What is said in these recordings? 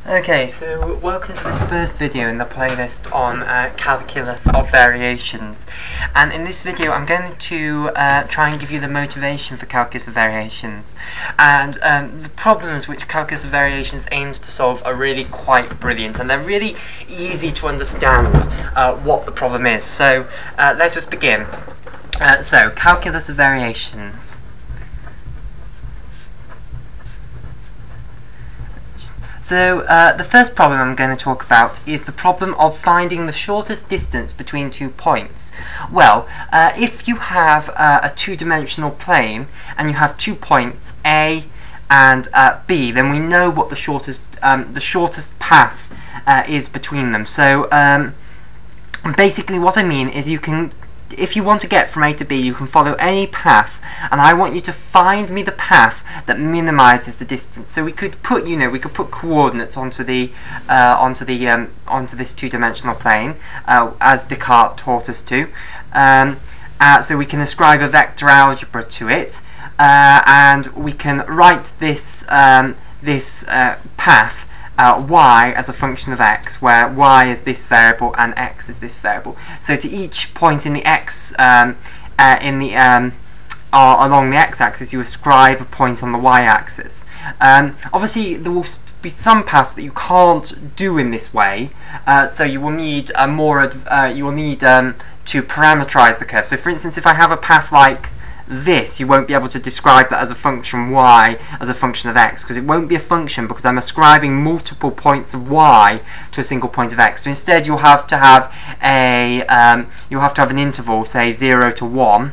Okay, so welcome to this first video in the playlist on calculus of variations, and in this video I'm going to try and give you the motivation for calculus of variations, and the problems which calculus of variations aims to solve are really quite brilliant, and they're really easy to understand what the problem is. So let us begin. So calculus of variations. So the first problem I'm going to talk about is the problem of finding the shortest distance between 2 points. Well, if you have a two-dimensional plane and you have 2 points A and B, then we know what the shortest path is between them. So basically what I mean is if you want to get from A to B, you can follow any path, and I want you to find me the path that minimizes the distance. So we could put, put coordinates onto this two-dimensional plane, as Descartes taught us to. So we can ascribe a vector algebra to it, and we can write this path y as a function of x, where y is this variable and x is this variable. So to each point in the x along the x-axis, you ascribe a point on the y-axis. Obviously, there will be some paths that you can't do in this way, so you will need to parameterize the curve. So, for instance, if I have a path like this, you won't be able to describe that as a function y as a function of x, because it won't be a function, because I'm ascribing multiple points of y to a single point of x. So instead you'll have to have an interval, say 0 to 1,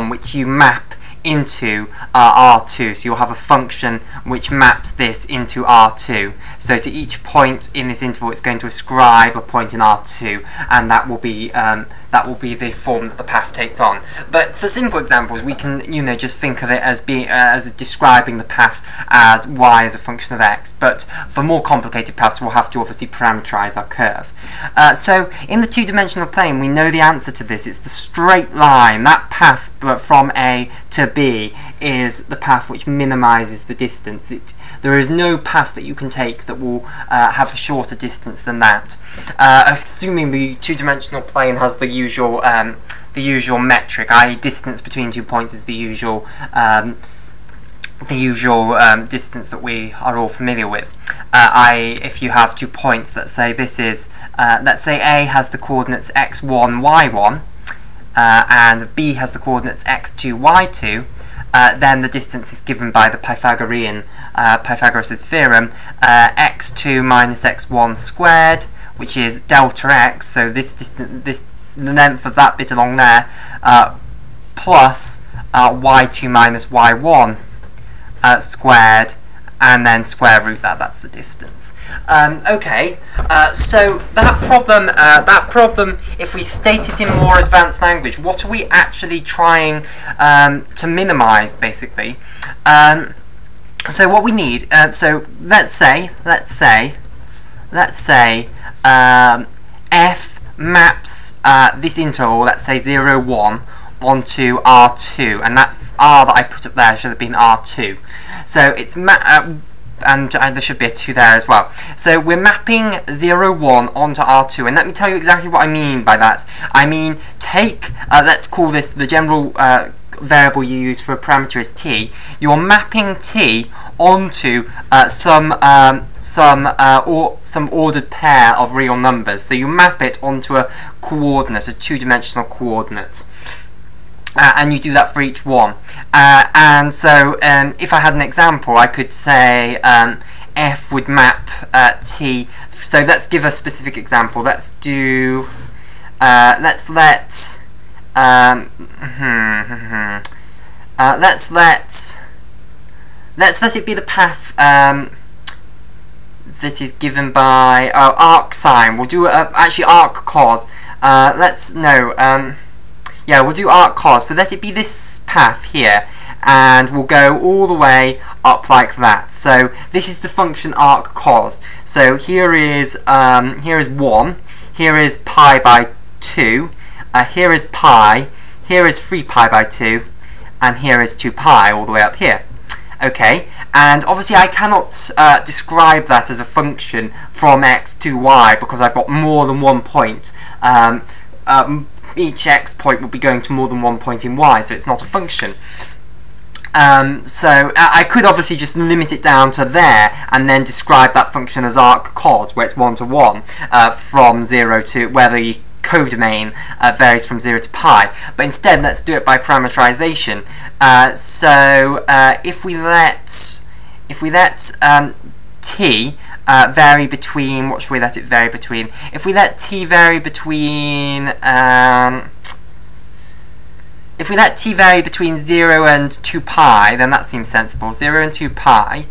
which you map into R2, so you'll have a function which maps this into R2. So to each point in this interval, it's going to ascribe a point in R2, and that will be the form that the path takes on. But for simple examples, we can just think of it as describing the path as y as a function of x. But for more complicated paths, we'll have to obviously parameterize our curve. So in the two-dimensional plane, we know the answer to this. It's the straight line. That path from A to B is the path which minimizes the distance. There is no path that you can take that will have a shorter distance than that. Assuming the two-dimensional plane has the usual metric, i.e. distance between 2 points is the usual distance that we are all familiar with. If you have 2 points, let's say A has the coordinates x1, y1, and B has the coordinates x2, y2, then the distance is given by the Pythagorean Pythagoras' theorem, x2 minus x1 squared, which is delta x, so this distance, the length of that bit along there, plus y2 minus y1 squared, and then square root that. That's the distance. Okay, so that problem, if we state it in more advanced language, what are we actually trying to minimize, basically? So what we need, so let's say f maps this interval, let's say 0, 1, onto R2, and that R that I put up there should have been R2. So it's and there should be a 2 there as well. So we're mapping 0, 1 onto R2, and let me tell you exactly what I mean by that. I mean, let's call this the general variable you use for a parameter is t. You're mapping t onto some ordered pair of real numbers. So you map it onto a coordinate, a two-dimensional coordinate. And you do that for each one. And so if I had an example, I could say f would map t. So let's give a specific example. Let's do let's let it be the path that is given by arc sine. We'll do actually arc cos. Yeah, we'll do arc cos, so let it be this path here, and we'll go all the way up like that. So this is the function arc cos. So here is 1, here is pi by 2, here is pi, here is 3 pi by 2, and here is 2 pi all the way up here. Okay, and obviously I cannot describe that as a function from x to y because I've got more than one point. Each x point will be going to more than one point in y, so it's not a function. So I could obviously just limit it down to there and then describe that function as arc-cos, where it's 1 to 1 from 0 to where the codomain varies from 0 to pi. But instead, let's do it by parameterization. So if we let t vary between, what should we let it vary between? If we let t vary between if we let t vary between 0 and 2 pi, then that seems sensible. 0 and 2 pi,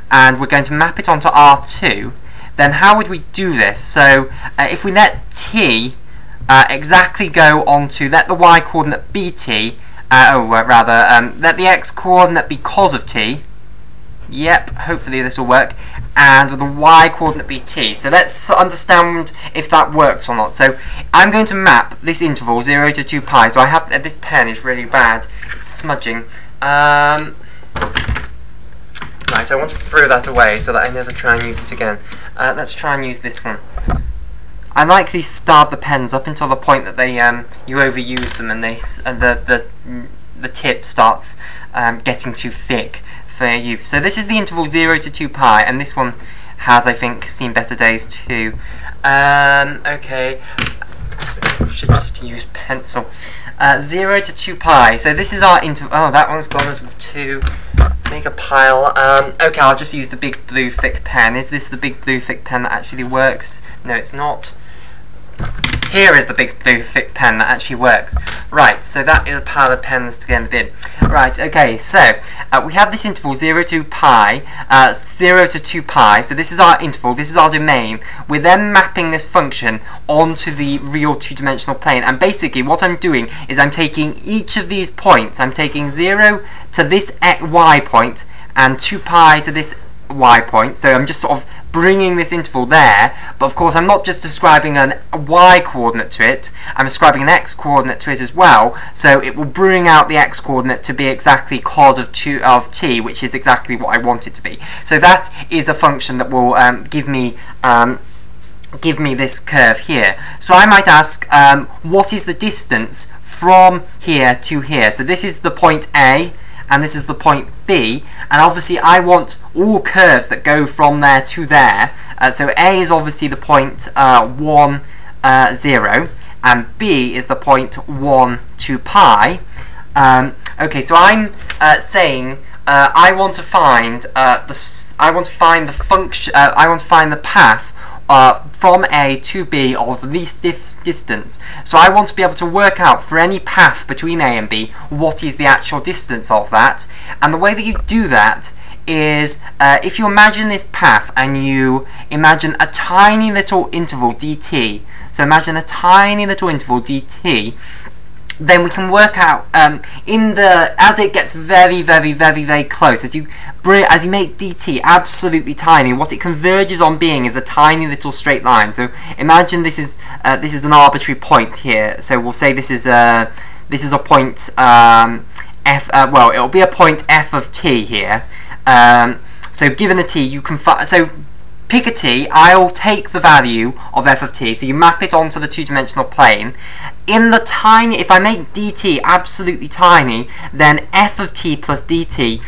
and we're going to map it onto R2, then how would we do this? So if we let t exactly go onto, let the y coordinate be t, let the x coordinate be cos of t. Yep, hopefully this will work. And the y coordinate be t. So let's understand if that works or not. So I'm going to map this interval 0 to 2 pi. So I have this pen is really bad. It's smudging. Right, so I want to throw that away so that I never try and use it again. Let's try and use this one. I like these start the pens up until the point that they you overuse them and they the tip starts getting too thick for use. So this is the interval 0 to 2 pi, and this one has, I think, seen better days too. Okay, should just use pencil. 0 to 2 pi. So this is our interval. Oh, that one's gone as 2. Make a pile. Okay, I'll just use the big blue thick pen. Is this the big blue thick pen that actually works? No, it's not. Here is the big blue thick pen that actually works. Right, so that is a pile of pens to get in the bin. Right, okay, so we have this interval 0 to pi, 0 to 2 pi, so this is our interval, this is our domain. We're then mapping this function onto the real two-dimensional plane, and basically what I'm doing is I'm taking each of these points, I'm taking 0 to this y point, and 2 pi to this y point, so I'm just sort of bringing this interval there, but of course I'm not just describing a y coordinate to it, I'm describing an x coordinate to it as well, so it will bring out the x coordinate to be exactly cos of t, which is exactly what I want it to be. So that is a function that will give me this curve here. So I might ask, what is the distance from here to here? So this is the point A, and this is the point B, and obviously I want all curves that go from there to there. So A is obviously the point 1, 0, and B is the point 1, 2 pi. Okay, so I'm saying I want to find the function. I want to find the path from A to B of the least distance. So I want to be able to work out for any path between A and B what is the actual distance of that. And the way that you do that is if you imagine this path and you imagine a tiny little interval dt. So imagine a tiny little interval dt. Then we can work out as it gets very, very, very, very close, as you make dt absolutely tiny, what it converges on being is a tiny little straight line. So imagine this is an arbitrary point here. So we'll say this is a point f. Well, it'll be a point f of t here. So given a t, you can pick a t. I'll take the value of f of t, so you map it onto the two-dimensional plane. In the tiny, if I make dt absolutely tiny, then f of t plus dt,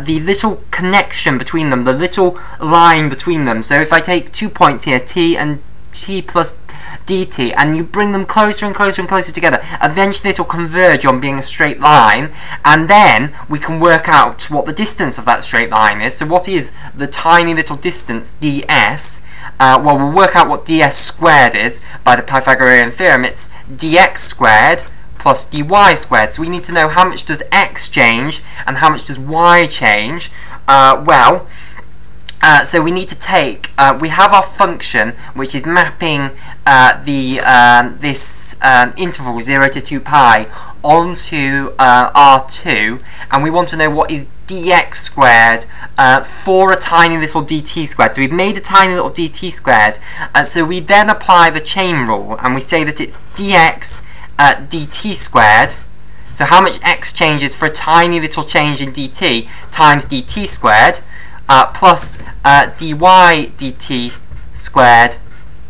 the little connection between them, the little line between them. So if I take 2 points here, t and t plus dt, and you bring them closer and closer and closer together, eventually it will converge on being a straight line, and then we can work out what the distance of that straight line is. So what is the tiny little distance ds? Well, we'll work out what ds squared is by the Pythagorean theorem. It's dx squared plus dy squared. So we need to know how much does x change and how much does y change. So we need to take, we have our function which is mapping this interval 0 to 2 pi onto R2, and we want to know what is dx squared for a tiny little dt squared. So we've made a tiny little dt squared, so we then apply the chain rule and we say that it's dx dt squared So how much x changes for a tiny little change in dt times dt squared plus dy dt squared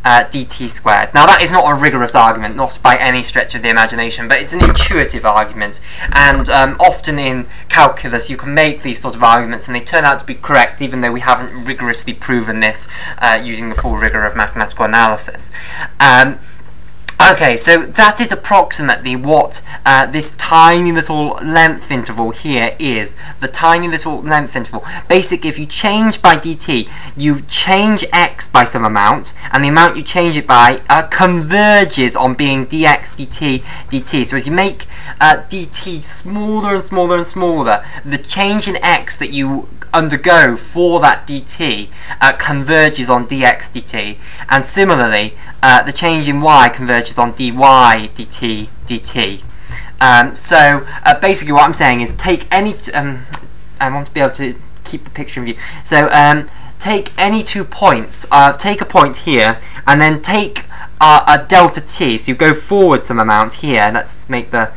dt squared. Now that is not a rigorous argument, not by any stretch of the imagination, but it's an intuitive argument, and often in calculus you can make these sort of arguments and they turn out to be correct even though we haven't rigorously proven this using the full rigor of mathematical analysis. Okay, so that is approximately what this tiny little length interval here is. The tiny little length interval. Basically, if you change by dt, you change x by some amount, and the amount you change it by converges on being dx dt. So as you make dt smaller and smaller and smaller, the change in x that you undergo for that dt converges on dx dt, and similarly the change in y converges on dy dt. So basically what I'm saying is take any I want to be able to keep the picture in view. So take any 2 points, take a point here and then take a delta t, so you go forward some amount here. Let's make the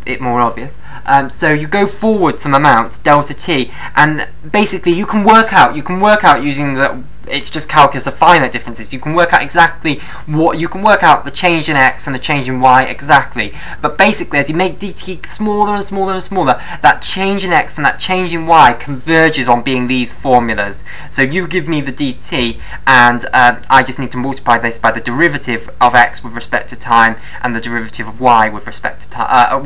it more obvious. So you go forward some amount, delta t, and basically you can work out using the, it's just calculus of finite differences, you can work out exactly what, you can work out the change in x and the change in y exactly, but basically as you make dt smaller and smaller and smaller, that change in x and that change in y converges on being these formulas. So you give me the dt, and I just need to multiply this by the derivative of x with respect to time and the derivative of y with respect to time.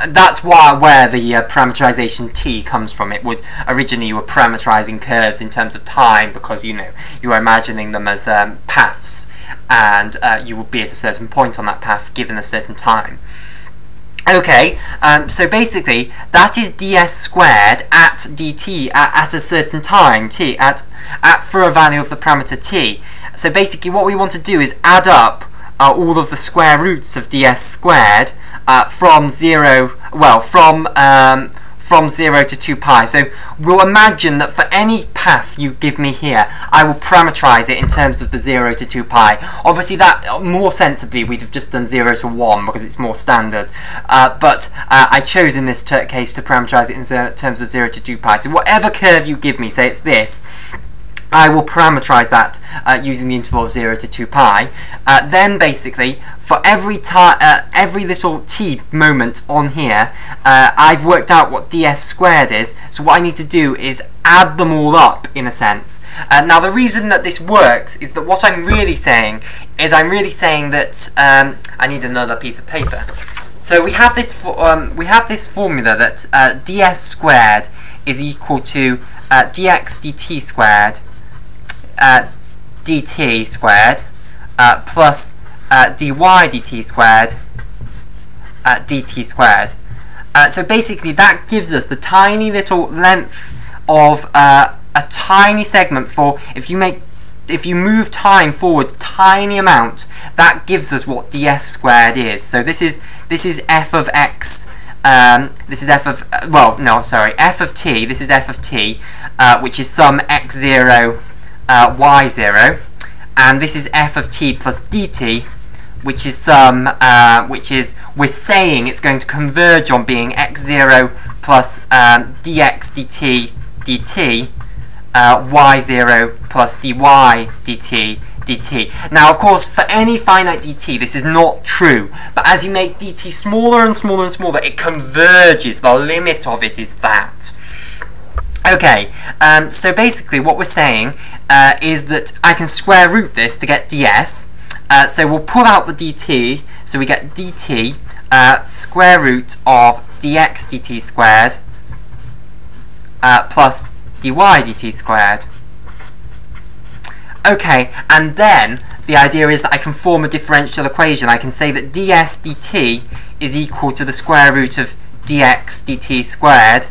That's where the parameterization t comes from. It would originally, you were parameterizing curves in terms of time because you were imagining them as paths, and you would be at a certain point on that path given a certain time. Okay, so basically that is ds squared at dt at a certain time t at for a value of the parameter t. So basically what we want to do is add up all of the square roots of ds squared from 0 to 2 pi. So we'll imagine that for any path you give me here, I will parameterize it in terms of the 0 to 2 pi. Obviously that, more sensibly, we'd have just done 0 to 1 because it's more standard. But I chose in this case to parameterize it in terms of 0 to 2 pi. So whatever curve you give me, say it's this, I will parameterize that using the interval of 0 to 2 pi. Then basically, for every little t moment on here, I've worked out what ds squared is, so what I need to do is add them all up, in a sense. Now the reason that this works is that what I'm really saying is that I need another piece of paper. So we have this formula that ds squared is equal to dx dt squared dt squared plus dy dt squared dt squared. So basically that gives us the tiny little length of a tiny segment for, if you move time forward a tiny amount, that gives us what ds squared is. So this is f of x, this is f of f of t, this is f of t, which is some x0 y0, and this is f of t plus dt, which is some we're saying it's going to converge on being x0 plus dx dt dt, y0 plus dy dt. Now of course for any finite dt this is not true, but as you make dt smaller and smaller and smaller, it converges. The limit of it is that. Okay, so basically what we're saying is that I can square root this to get ds. So we'll pull out the dt, so we get dt square root of dx dt squared plus dy dt squared. Okay, and then the idea is that I can form a differential equation. I can say that ds dt is equal to the square root of dx dt squared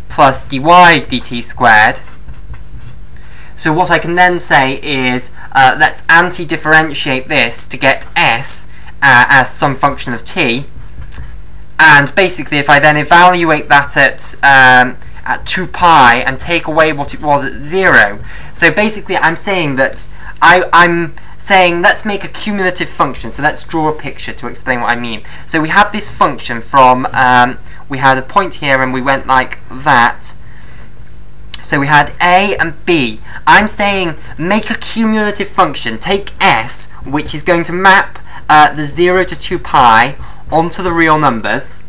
plus dy dt squared. So what I can then say is, let's anti-differentiate this to get s as some function of t, and basically if I then evaluate that at 2 pi and take away what it was at 0, so basically I'm saying that I'm saying let's make a cumulative function. So let's draw a picture to explain what I mean. So we have this function from, we had a point here and we went like that. So we had a and b. I'm saying make a cumulative function. Take s, which is going to map the 0 to 2 pi onto the real numbers.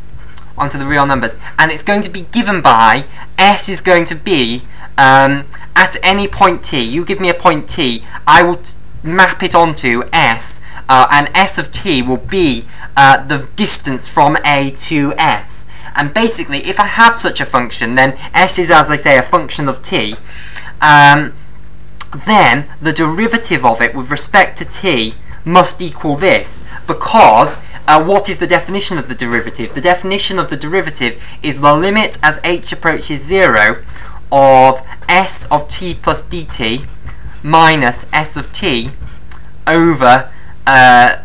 And it's going to be given by, s is going to be at any point t. You give me a point t, I will map it onto s, and s of t will be the distance from a to s. And basically, if I have such a function, then s is, as I say, a function of t. Then the derivative of it with respect to t must equal this, because what is the definition of the derivative? The definition of the derivative is the limit as h approaches 0 of s of t plus dt minus s of t over, s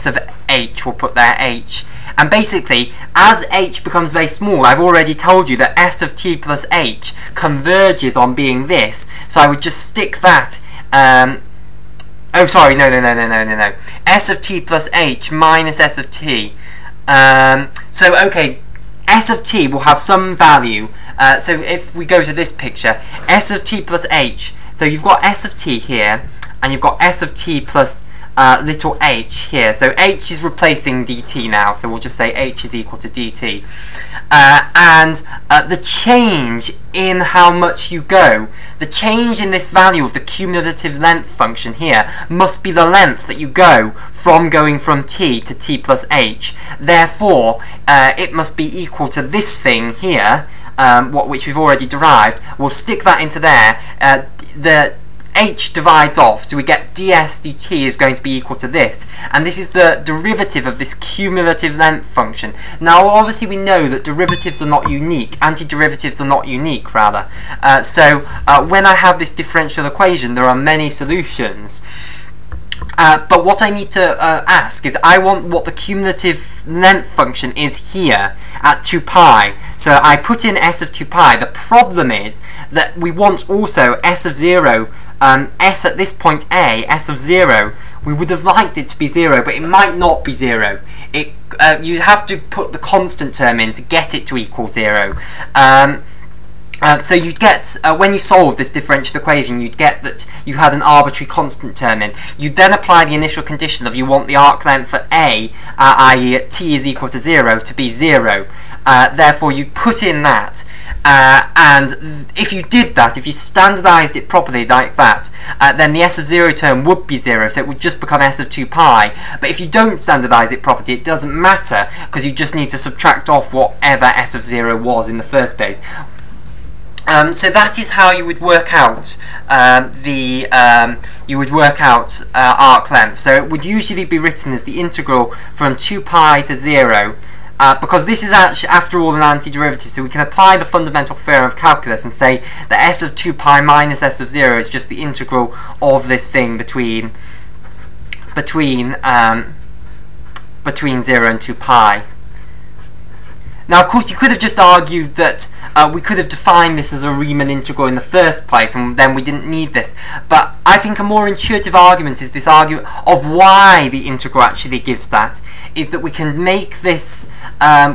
of h, we'll put there h. And basically, as h becomes very small, I've already told you that s of t plus h converges on being this, so I would just stick that, s of t plus h minus s of t. So, okay, s of t will have some value. So if we go to this picture, s of t plus h, so you've got s of t here, and you've got s of t plus little h here. So h is replacing dt now, so we'll just say h is equal to dt. And the change in how much you go, the change in this value of the cumulative length function here must be the length that you go from going from t to t plus h. Therefore, it must be equal to this thing here, which we've already derived. We'll stick that into there. The h divides off, so we get ds dt is going to be equal to this, and this is the derivative of this cumulative length function. Now obviously we know that derivatives are not unique, antiderivatives are not unique rather, so when I have this differential equation there are many solutions. But what I need to ask is, I want what the cumulative length function is here at 2 pi. So I put in s of 2 pi. The problem is that we want also s of 0, s at this point a, s of 0, we would have liked it to be 0, but it might not be 0. You have to put the constant term in to get it to equal 0. So you'd get, when you solve this differential equation, you'd get that you had an arbitrary constant term in. You'd then apply the initial condition of you want the arc length for A, i.e. at t is equal to 0, to be 0. Therefore you'd put in that, and if you did that, if you standardised it properly like that, then the s of 0 term would be 0, so it would just become s of 2 pi. But if you don't standardise it properly, it doesn't matter, because you just need to subtract off whatever s of 0 was in the first place. So that is how you would work out arc length. So it would usually be written as the integral from 2 pi to 0, because this is actually, after all, an antiderivative. So we can apply the fundamental theorem of calculus and say that s of 2 pi minus s of 0 is just the integral of this thing between 0 and 2 pi. Now, of course, you could have just argued that we could have defined this as a Riemann integral in the first place, and then we didn't need this. But I think a more intuitive argument is this argument of why the integral actually gives that, is that we can make this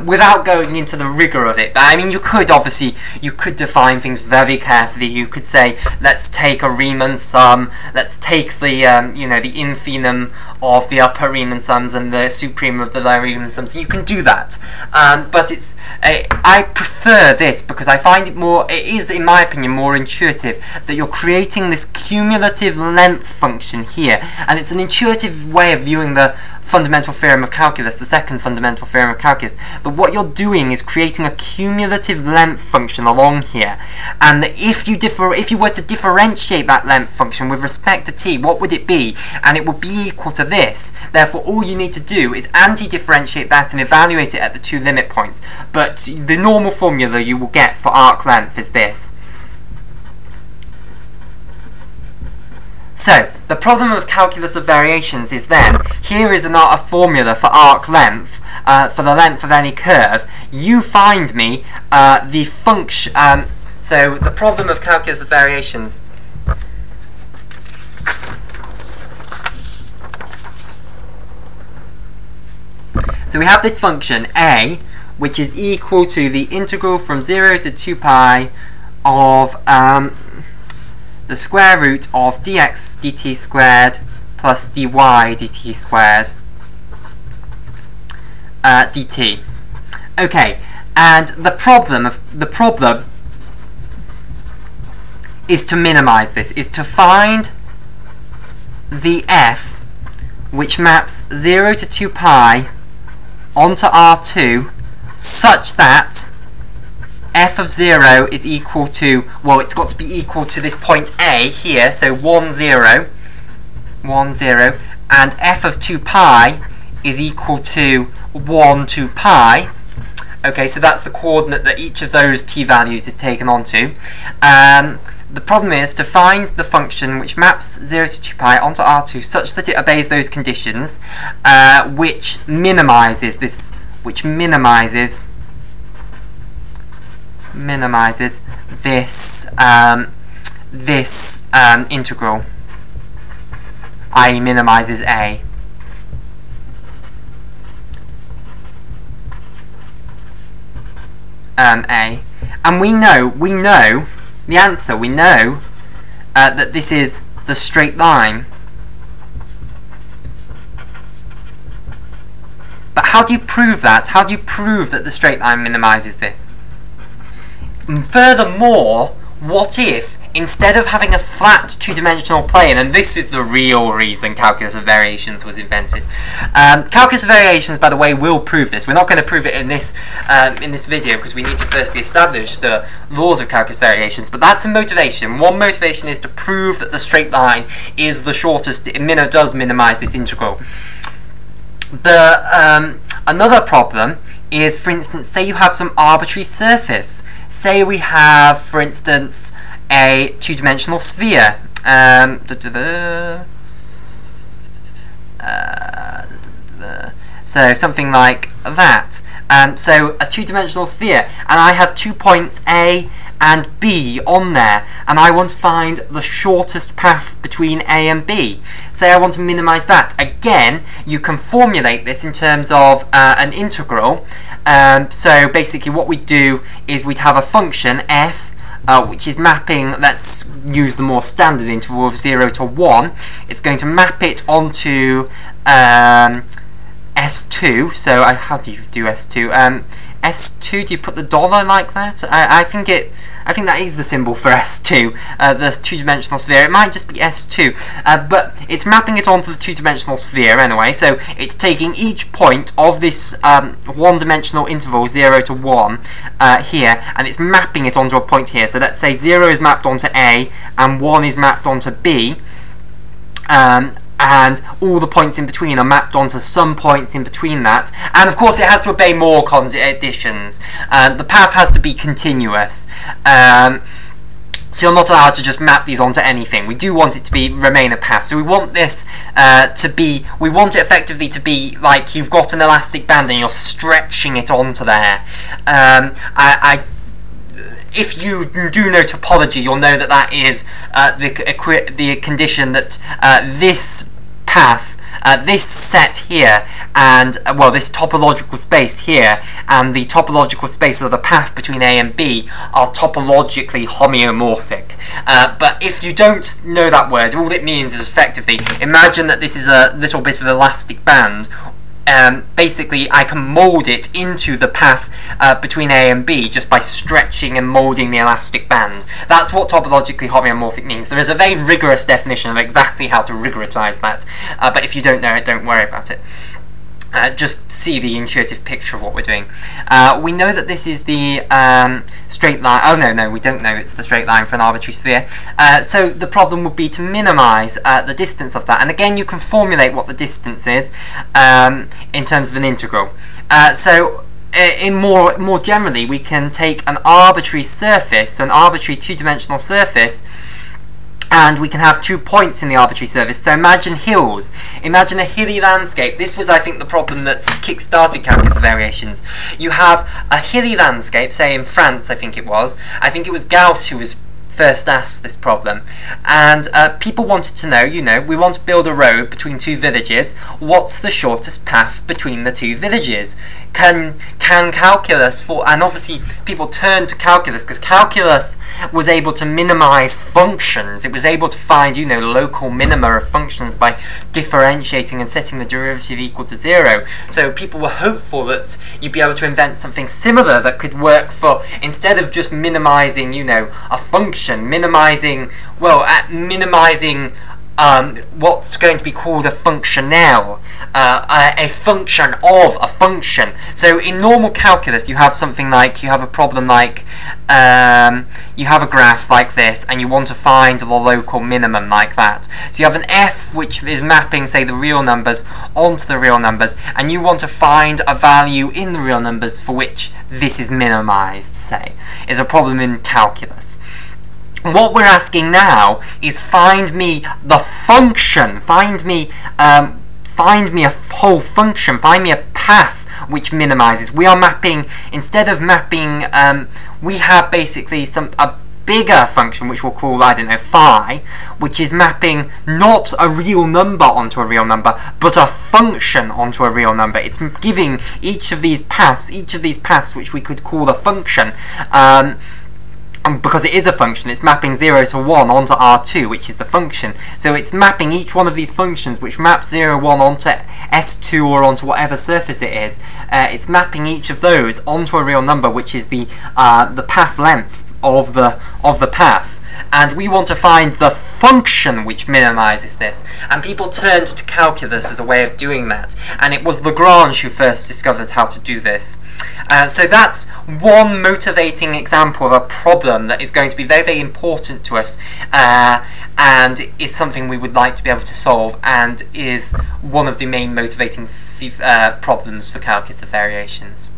without going into the rigour of it. But, I mean, you could, obviously, you could define things very carefully. You could say, let's take a Riemann sum, let's take the, the infimum of the upper Riemann sums and the supremum of the lower Riemann sums. You can do that. But I prefer this because I find it is, in my opinion, more intuitive that you're creating this cumulative length function here. And it's an intuitive way of viewing the fundamental theorem of calculus, the second fundamental theorem of calculus, that what you're doing is creating a cumulative length function along here, and if you were to differentiate that length function with respect to t, what would it be? And it would be equal to this. Therefore all you need to do is anti-differentiate that and evaluate it at the two limit points. But the normal formula you will get for arc length is this. So, the problem of calculus of variations is then, here is a formula for arc length, for the length of any curve. You find me the function, so the problem of calculus of variations So we have this function a, which is equal to the integral from 0 to 2 pi of the square root of dx dt squared plus dy dt squared dt. Okay, and the problem is to minimize this, is to find the f which maps 0 to 2 pi onto R2 such that f of 0 is equal to, well, it's got to be equal to this point A here, so 1, 0, 1, 0, and f of 2 pi is equal to 1, 2 pi. Okay, so that's the coordinate that each of those t values is taken onto. The problem is to find the function which maps 0 to 2 pi onto R2 such that it obeys those conditions, which minimizes this, this integral, i.e. minimizes a. And we know the answer. We know that this is the straight line. But how do you prove that? How do you prove that the straight line minimizes this? And furthermore, what if, instead of having a flat two-dimensional plane, and this is the real reason calculus of variations was invented. Calculus of variations, by the way, will prove this. We're not going to prove it in this video because we need to firstly establish the laws of calculus variations, but that's a motivation. One motivation is to prove that the straight line is the shortest, it does minimize this integral. Another problem is, for instance, say you have some arbitrary surface. Say we have, for instance, a two-dimensional sphere. So something like that. So a two-dimensional sphere, and I have 2 points A and B on there, and I want to find the shortest path between A and B. Say I want to minimize that. Again, you can formulate this in terms of an integral. So basically what we do is we'd have a function f, which is mapping, let's use the more standard interval of 0 to 1. It's going to map it onto S2. So how do you do S2? S2, do you put the dollar like that? I think that is the symbol for S2, the two-dimensional sphere. It might just be S2, but it's mapping it onto the two-dimensional sphere anyway, so it's taking each point of this one-dimensional interval, 0 to 1, here, and it's mapping it onto a point here. So let's say 0 is mapped onto A, and 1 is mapped onto B, and all the points in between are mapped onto some points in between that. And of course it has to obey more conditions. The path has to be continuous. So you're not allowed to just map these onto anything. We do want it to remain a path. So we want this we want it effectively to be like you've got an elastic band and you're stretching it onto there. If you do know topology, you'll know that that is the condition that this path, this set here, and well, this topological space here, and the topological space of the path between A and B are topologically homeomorphic. But if you don't know that word, all it means is effectively, imagine that this is a little bit of elastic band. Basically, I can mold it into the path between A and B just by stretching and molding the elastic band. That's what topologically homeomorphic means. There is a very rigorous definition of exactly how to rigoritize that, but if you don't know it, don't worry about it. Just see the intuitive picture of what we're doing. We know that this is the straight line. Oh no, we don't know it's the straight line for an arbitrary sphere. So the problem would be to minimize the distance of that. And again, you can formulate what the distance is in terms of an integral. So more generally, we can take an arbitrary surface, so an arbitrary two-dimensional surface, and we can have 2 points in the arbitrary surface. So imagine hills. Imagine a hilly landscape. This was, I think, the problem that kick-started calculus of variations. You have a hilly landscape, say in France, I think it was. I think it was Gauss who was first asked this problem, and people wanted to know, we want to build a road between two villages, what's the shortest path between the two villages? Can calculus, and obviously people turned to calculus because calculus was able to minimize functions. It was able to find, local minima of functions by differentiating and setting the derivative equal to 0. So people were hopeful that you'd be able to invent something similar that could work for, instead of just minimizing, a function, minimizing what's going to be called a functional, a function of a function. So in normal calculus, you have something like, you have a problem like, you have a graph like this, and you want to find the local minimum like that. So you have an f which is mapping, say, the real numbers onto the real numbers, and you want to find a value in the real numbers for which this is minimized, say, is a problem in calculus. What we're asking now is find me the function, find me a whole function, find me a path which minimizes. We are mapping, instead of mapping, we have basically a bigger function which we'll call, I don't know, phi, which is mapping not a real number onto a real number, but a function onto a real number. It's giving each of these paths which we could call a function, because it is a function, it's mapping 0 to 1 onto R2, which is the function. So it's mapping each one of these functions, which maps 0, 1 onto S2 or onto whatever surface it is. It's mapping each of those onto a real number, which is the path length of the path. And we want to find the function which minimizes this. And people turned to calculus as a way of doing that. And it was Lagrange who first discovered how to do this. So that's one motivating example of a problem that is going to be very, very important to us, and is something we would like to be able to solve, and is one of the main motivating problems for calculus of variations.